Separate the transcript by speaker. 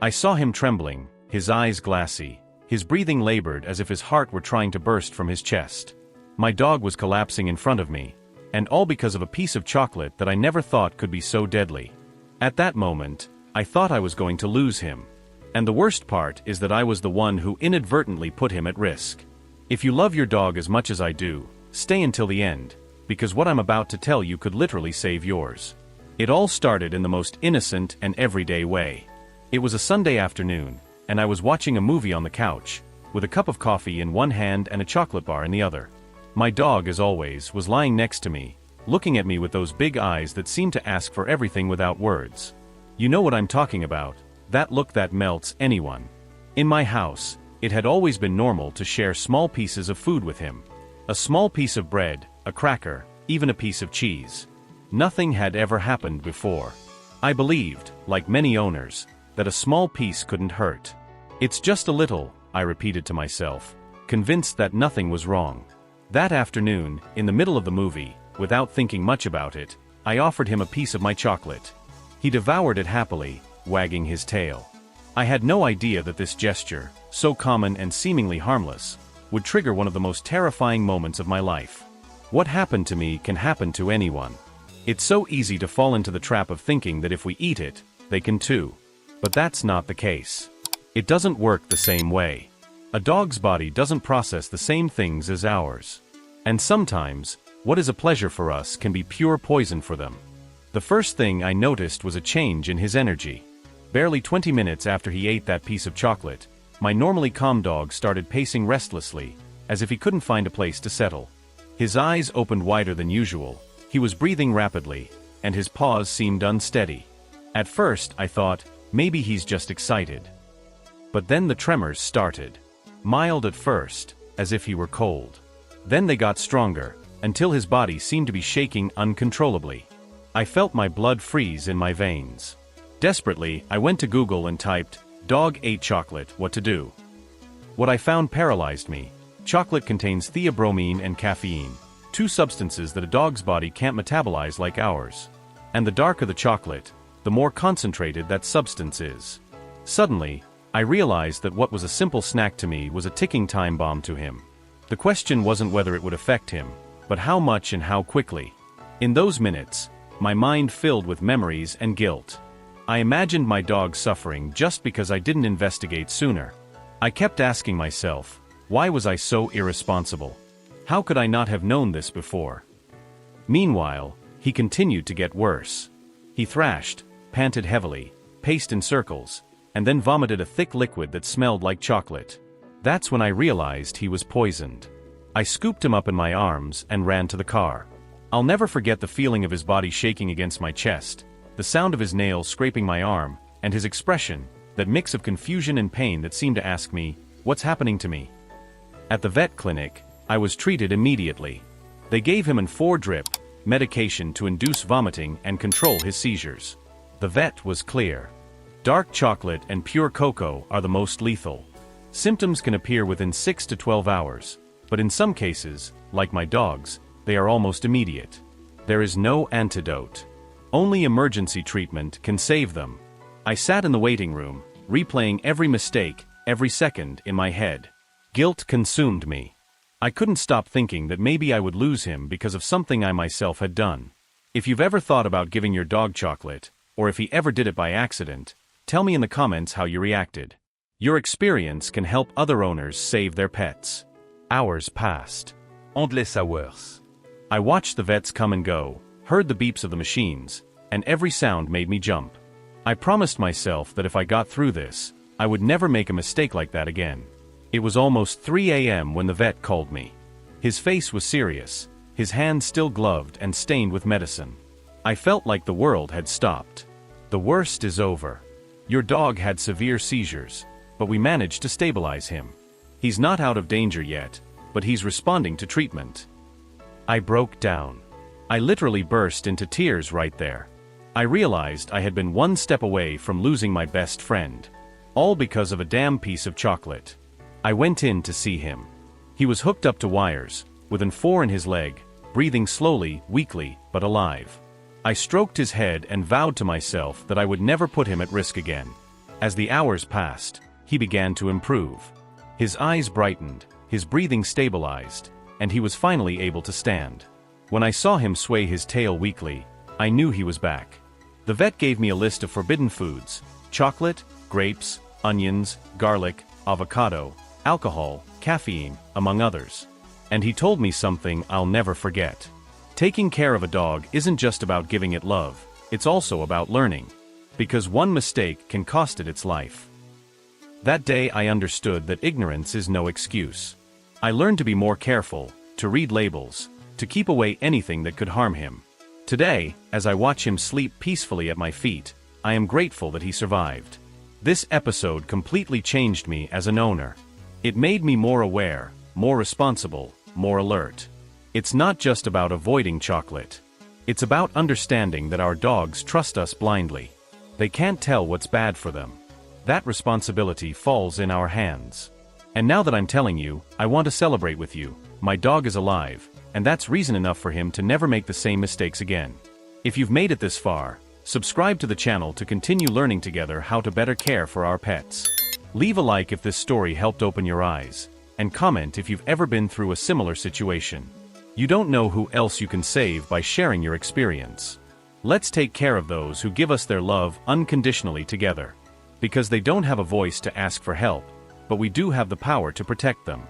Speaker 1: I saw him trembling, his eyes glassy, his breathing labored as if his heart were trying to burst from his chest. My dog was collapsing in front of me, and all because of a piece of chocolate that I never thought could be so deadly. At that moment, I thought I was going to lose him. And the worst part is that I was the one who inadvertently put him at risk. If you love your dog as much as I do, stay until the end, because what I'm about to tell you could literally save yours. It all started in the most innocent and everyday way. It was a Sunday afternoon, and I was watching a movie on the couch, with a cup of coffee in one hand and a chocolate bar in the other. My dog, as always, was lying next to me, looking at me with those big eyes that seem to ask for everything without words. You know what I'm talking about, that look that melts anyone. In my house, it had always been normal to share small pieces of food with him. A small piece of bread, a cracker, even a piece of cheese. Nothing had ever happened before. I believed, like many owners, that a small piece couldn't hurt. It's just a little, I repeated to myself, convinced that nothing was wrong. That afternoon, in the middle of the movie, without thinking much about it, I offered him a piece of my chocolate. He devoured it happily, wagging his tail. I had no idea that this gesture, so common and seemingly harmless, would trigger one of the most terrifying moments of my life. What happened to me can happen to anyone. It's so easy to fall into the trap of thinking that if we eat it, they can too. But that's not the case. It doesn't work the same way. A dog's body doesn't process the same things as ours. And sometimes, what is a pleasure for us can be pure poison for them. The first thing I noticed was a change in his energy. Barely 20 minutes after he ate that piece of chocolate, my normally calm dog started pacing restlessly, as if he couldn't find a place to settle. His eyes opened wider than usual, he was breathing rapidly, and his paws seemed unsteady. At first, I thought, maybe he's just excited. But then the tremors started. Mild at first, as if he were cold. Then they got stronger, until his body seemed to be shaking uncontrollably. I felt my blood freeze in my veins. Desperately, I went to Google and typed, "Dog ate chocolate, what to do?" What I found paralyzed me. Chocolate contains theobromine and caffeine, two substances that a dog's body can't metabolize like ours. And the darker the chocolate, the more concentrated that substance is. Suddenly, I realized that what was a simple snack to me was a ticking time bomb to him. The question wasn't whether it would affect him, but how much and how quickly. In those minutes, my mind filled with memories and guilt. I imagined my dog suffering just because I didn't investigate sooner. I kept asking myself, why was I so irresponsible? How could I not have known this before? Meanwhile, he continued to get worse. He thrashed, panted heavily, paced in circles, and then vomited a thick liquid that smelled like chocolate. That's when I realized he was poisoned. I scooped him up in my arms and ran to the car. I'll never forget the feeling of his body shaking against my chest, the sound of his nails scraping my arm, and his expression, that mix of confusion and pain that seemed to ask me, what's happening to me? At the vet clinic, I was treated immediately. They gave him an 4-drip medication to induce vomiting and control his seizures. The vet was clear. Dark chocolate and pure cocoa are the most lethal. Symptoms can appear within 6 to 12 hours, but in some cases, like my dog's, they are almost immediate. There is no antidote. Only emergency treatment can save them. I sat in the waiting room, replaying every mistake, every second in my head. Guilt consumed me. I couldn't stop thinking that maybe I would lose him because of something I myself had done. If you've ever thought about giving your dog chocolate, or if he ever did it by accident, tell me in the comments how you reacted. Your experience can help other owners save their pets. Hours passed. Endless hours. I watched the vets come and go, heard the beeps of the machines, and every sound made me jump. I promised myself that if I got through this, I would never make a mistake like that again. It was almost 3 a.m. when the vet called me. His face was serious, his hands still gloved and stained with medicine. I felt like the world had stopped. The worst is over. Your dog had severe seizures, but we managed to stabilize him. He's not out of danger yet, but he's responding to treatment. I broke down. I literally burst into tears right there. I realized I had been one step away from losing my best friend. All because of a damn piece of chocolate. I went in to see him. He was hooked up to wires, with an 4 in his leg, breathing slowly, weakly, but alive. I stroked his head and vowed to myself that I would never put him at risk again. As the hours passed, he began to improve. His eyes brightened, his breathing stabilized, and he was finally able to stand. When I saw him sway his tail weakly, I knew he was back. The vet gave me a list of forbidden foods: chocolate, grapes, onions, garlic, avocado, alcohol, caffeine, among others. And he told me something I'll never forget. Taking care of a dog isn't just about giving it love, it's also about learning. Because one mistake can cost it its life. That day I understood that ignorance is no excuse. I learned to be more careful, to read labels, to keep away anything that could harm him. Today, as I watch him sleep peacefully at my feet, I am grateful that he survived. This episode completely changed me as an owner. It made me more aware, more responsible, more alert. It's not just about avoiding chocolate. It's about understanding that our dogs trust us blindly. They can't tell what's bad for them. That responsibility falls in our hands. And now that I'm telling you, I want to celebrate with you. My dog is alive, and that's reason enough for him to never make the same mistakes again. If you've made it this far, subscribe to the channel to continue learning together how to better care for our pets. Leave a like if this story helped open your eyes, and comment if you've ever been through a similar situation. You don't know who else you can save by sharing your experience. Let's take care of those who give us their love unconditionally together. Because they don't have a voice to ask for help, but we do have the power to protect them.